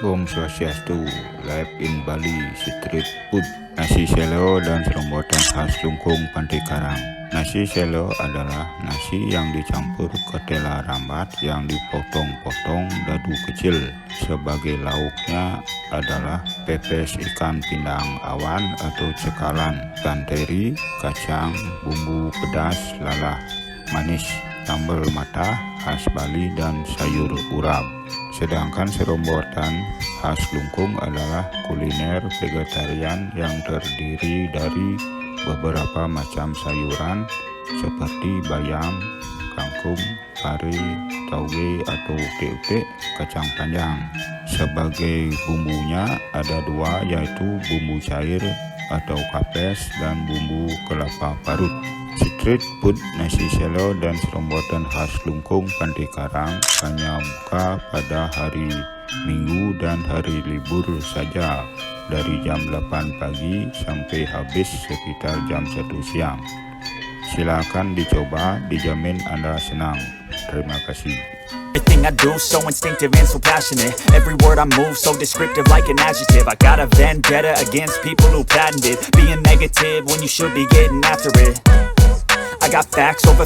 Om Swastiastu, live in Bali, street food, Nasi Sela dan Serombotan Khas Klungkung Pantai Karang. Nasi Sela adalah nasi yang dicampur ketela rambat yang dipotong-potong dadu kecil. Sebagai lauknya adalah pepes ikan pindang awan atau cekalan, ikan teri, kacang, bumbu pedas, lalah, manis, sambal mata khas Bali dan sayur urap. Sedangkan serombotan khas Klungkung adalah kuliner vegetarian yang terdiri dari beberapa macam sayuran seperti bayam, kangkung, pari, tauge atau utek-utek, kacang panjang. Sebagai bumbunya ada dua, yaitu bumbu cair atau kapes dan bumbu kelapa parut. Street food Nasi Sela dan Serombotan Khas Klungkung Pantai Karang hanya buka pada hari Minggu dan hari libur saja, dari jam 8 pagi sampai habis sekitar jam 1 siang. Silakan dicoba, dijamin Anda senang. Terima kasih. Everything I do so instinctive and so passionate. Every word I move so descriptive like an adjective. I got a vendetta against people who patented being negative when you should be getting after it. I got facts over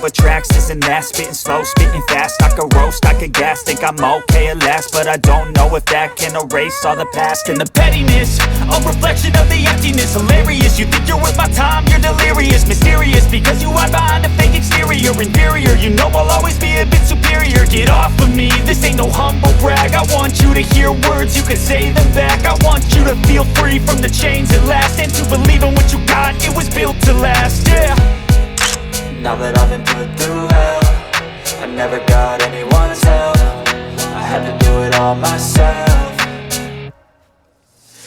tracks, this and that, spitting slow, spitting fast. I could roast, I could gas, think I'm okay at last, but I don't know if that can erase all the past and the pettiness. A reflection of the emptiness, hilarious. You think you're worth my time, you're delirious, mysterious, because you hide behind a fake exterior. Inferior, you know I'll always be a bit superior. Get off of me, this ain't no humble brag. I want you to hear words, you can say them back. I want you to feel free from the chains at last, and to believe in what you got, it was built to last, yeah. Now that I've been put through hell, I never got anyone's help. I had to do it all myself.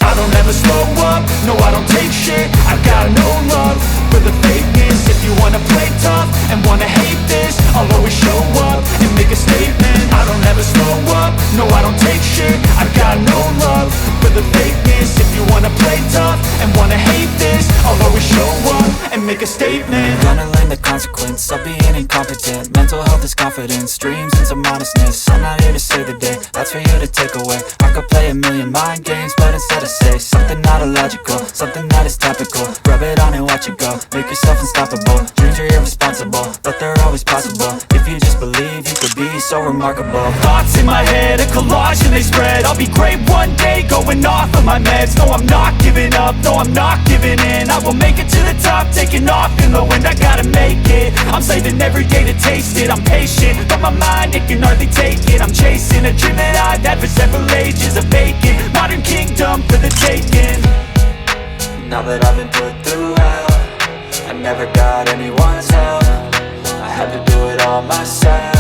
I don't ever slow up, no I don't take shit. I've got no love for the fakeness. If you wanna play tough and wanna hate this, I'll always show up and make a statement. I don't ever slow up, no I don't take shit. I've got no love for the fakeness. If you wanna play tough and wanna hate this, I'll always show up and make a statement. Gonna learn the consequence of being incompetent. Mental health is confidence, dreams and some modestness. I'm not here to save the day, that's for you to take away. I could play a million mind games, but instead I say something not illogical, something that is topical. Rub it on and watch it go, make yourself unstoppable. Dreams are irresponsible, but they're always possible. If you just believe, you could be so remarkable. Thoughts in my head, a collage and they spread. I'll be great one day, going off of my meds. No, I'm not giving up, no, I'm not giving in. I will make it to the top, taking off in the wind. I gotta make it, I'm saving every day to taste it. I'm patient, but my mind, it can hardly take it. I'm chasing a dream that I've had for several ages. A vacant, modern kingdom for the taking. Now that I've been put through hell, I never got anyone's help. I had to do it all myself.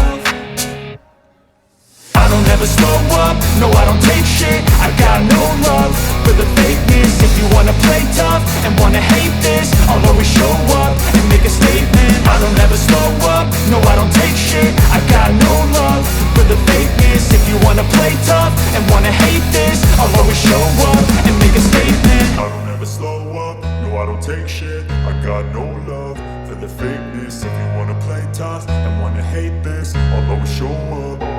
I don't ever slow up, no I don't take shit. I got no love for the fakeness. If you wanna play tough and wanna hate this, I'll always show up and make a statement. I don't ever slow up, no I don't take shit. I got no love for the fakeness. If you wanna play tough and wanna hate this, I'll always show up and make a statement. I don't ever slow up, no I don't take shit. I got no love for the fakeness. If you wanna play tough and wanna hate this, I'll always show up.